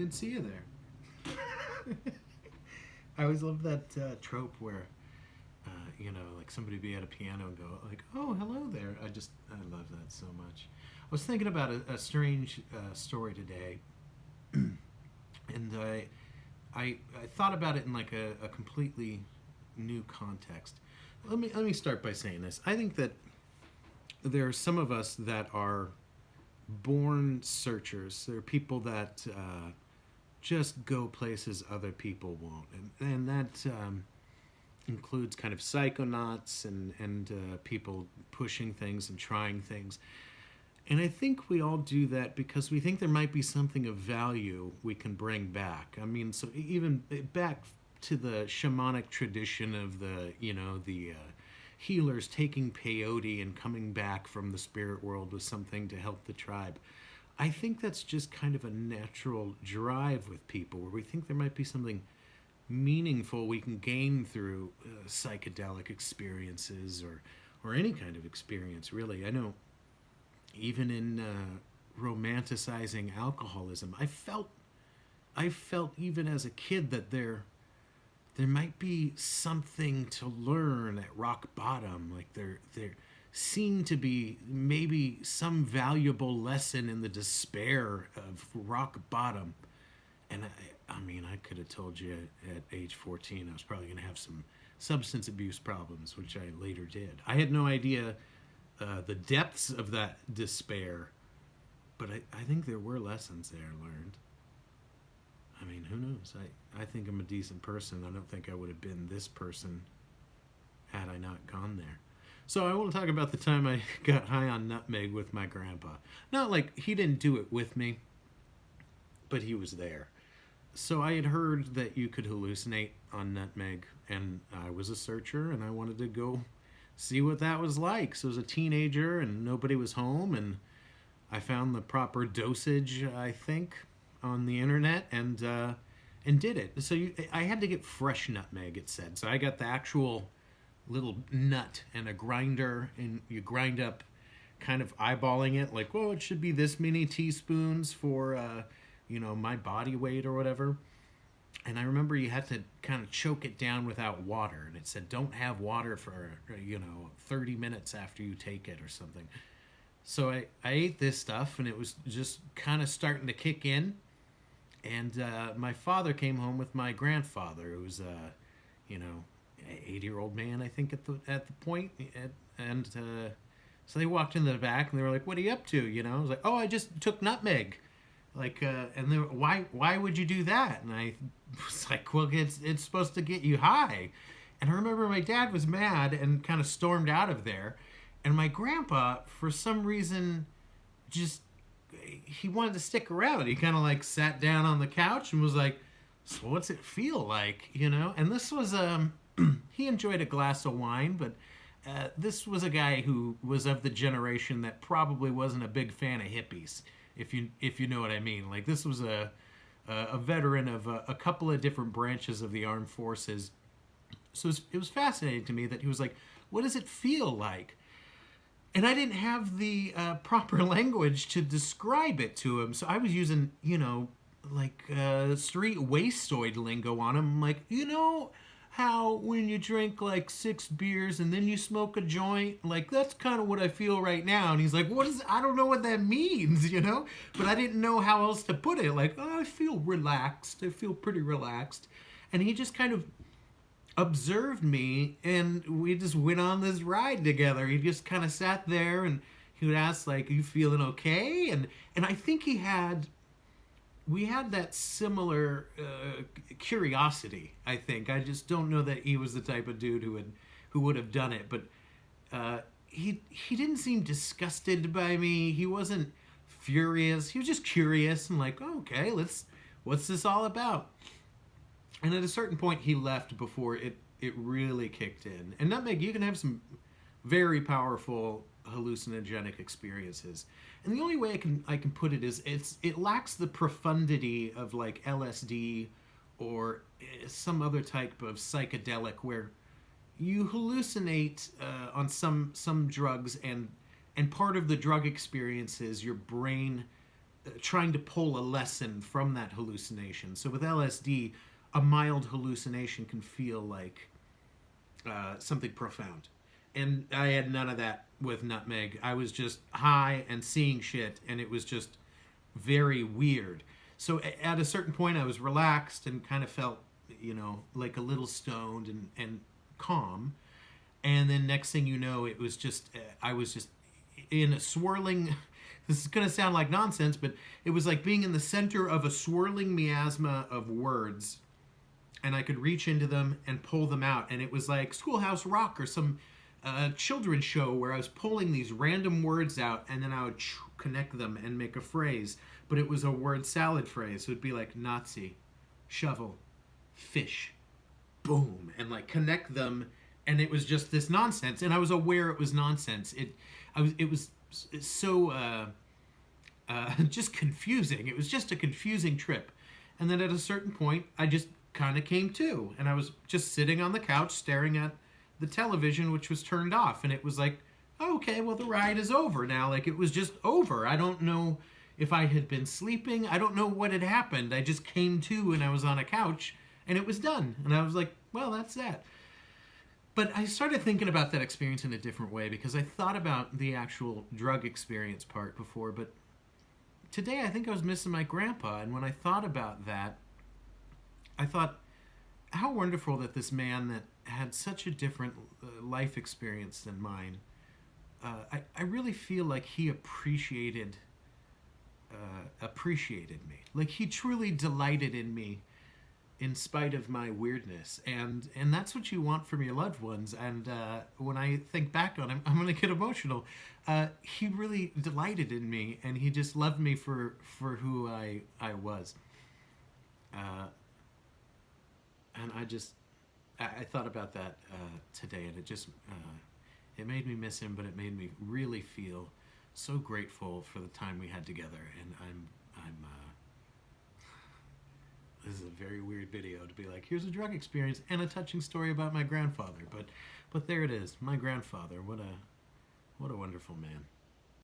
Good to see you there. I always love that trope where, like somebody be at a piano and go like, "Oh, hello there." I love that so much. I was thinking about a strange story today, and I thought about it in like a completely new context. Let me start by saying this. I think that there are some of us that are born searchers. There are people that just go places other people won't, and that includes kind of psychonauts and people pushing things and trying things. And I think we all do that because we think there might be something of value we can bring back. I mean, so even back to the shamanic tradition of the healers taking peyote and coming back from the spirit world with something to help the tribe. I think that's just kind of a natural drive with people where we think there might be something meaningful we can gain through psychedelic experiences or any kind of experience, really. I know even in romanticizing alcoholism, I felt even as a kid that there might be something to learn at rock bottom. Like there seemed to be maybe some valuable lesson in the despair of rock bottom. And I mean, I could have told you at age 14 I was probably going to have some substance abuse problems, which I later did. I had no idea the depths of that despair, but I think there were lessons there learned. I mean, who knows? I think I'm a decent person. I don't think I would have been this person had I not gone there. So I want to talk about the time I got high on nutmeg with my grandpa. Not like he didn't do it with me, but he was there. So I had heard that you could hallucinate on nutmeg, and I was a searcher, and I wanted to go see what that was like. So I was a teenager, and nobody was home, and I found the proper dosage, I think, on the internet, and did it. So I had to get fresh nutmeg, it said. So I got the actual little nut and a grinder, and you grind up, kind of eyeballing it, like, well, it should be this many teaspoons for, my body weight or whatever. And I remember you had to kind of choke it down without water, and it said don't have water for 30 minutes after you take it or something. So I ate this stuff, and it was just kind of starting to kick in. And my father came home with my grandfather, who was a 80-year-old man, I think, at the point. And so they walked into the back, and they were like, "What are you up to?" I was like, "Oh, I just took nutmeg." Like, and they were, why would you do that? And I was like, "Well, it's supposed to get you high." And I remember my dad was mad and kind of stormed out of there. And my grandpa, for some reason, just he wanted to stick around. He kind of like sat down on the couch and was like, "So what's it feel like?" And this was he enjoyed a glass of wine, but this was a guy who was of the generation that probably wasn't a big fan of hippies, if you know what I mean. Like, this was a veteran of a couple of different branches of the armed forces. So it was fascinating to me that he was like, "What does it feel like?" And I didn't have the proper language to describe it to him. So I was using, street wastoid lingo on him. Like, how when you drink like 6 beers and then you smoke a joint, like that's kind of what I feel right now. And he's like, I don't know what that means, but I didn't know how else to put it. Like, oh, I feel relaxed. I feel pretty relaxed. And he just kind of observed me, and we just went on this ride together. He just kind of sat there, and he would ask, like, "You feeling okay?" And I think we had that similar curiosity. I think I just don't know that he was the type of dude who would have done it, but he didn't seem disgusted by me. He wasn't furious. He was just curious and like, oh, okay, what's this all about? And at a certain point, he left before it really kicked in. And nutmeg, you can have some very powerful hallucinogenic experiences. And the only way I can put it is it lacks the profundity of like LSD or some other type of psychedelic where you hallucinate on some drugs, and part of the drug experience is your brain trying to pull a lesson from that hallucination. So with LSD, a mild hallucination can feel like something profound. And I had none of that with nutmeg. I was just high and seeing shit, and it was just very weird. So at a certain point, I was relaxed and kind of felt, like a little stoned and calm. And then next thing you know, it was just, I was just in a swirling. This is going to sound like nonsense, but it was like being in the center of a swirling miasma of words, and I could reach into them and pull them out. And it was like Schoolhouse Rock or some children's show where I was pulling these random words out, and then I would connect them and make a phrase. But it was a word salad phrase. So it'd be like Nazi, shovel, fish, boom, and like connect them. And it was just this nonsense, and I was aware it was nonsense. It was so just confusing. It was just a confusing trip. And then at a certain point, I just kind of came to, and I was just sitting on the couch staring at the television, which was turned off, and it was like, oh, okay, well, the ride is over now. Like, it was just over. I don't know if I had been sleeping. I don't know what had happened. I just came to, and I was on a couch, and it was done. And I was like, well, that's that. But I started thinking about that experience in a different way, because I thought about the actual drug experience part before, but today I think I was missing my grandpa. And when I thought about that, I thought, how wonderful that this man that had such a different life experience than mine, I really feel like he appreciated me. Like, he truly delighted in me in spite of my weirdness, and that's what you want from your loved ones. And when I think back on him, I'm gonna get emotional. He really delighted in me, and he just loved me for who I was. And I thought about that today, and it just it made me miss him, but it made me really feel so grateful for the time we had together. And I'm this is a very weird video to be like, here's a drug experience and a touching story about my grandfather, but there it is, my grandfather. What a wonderful man.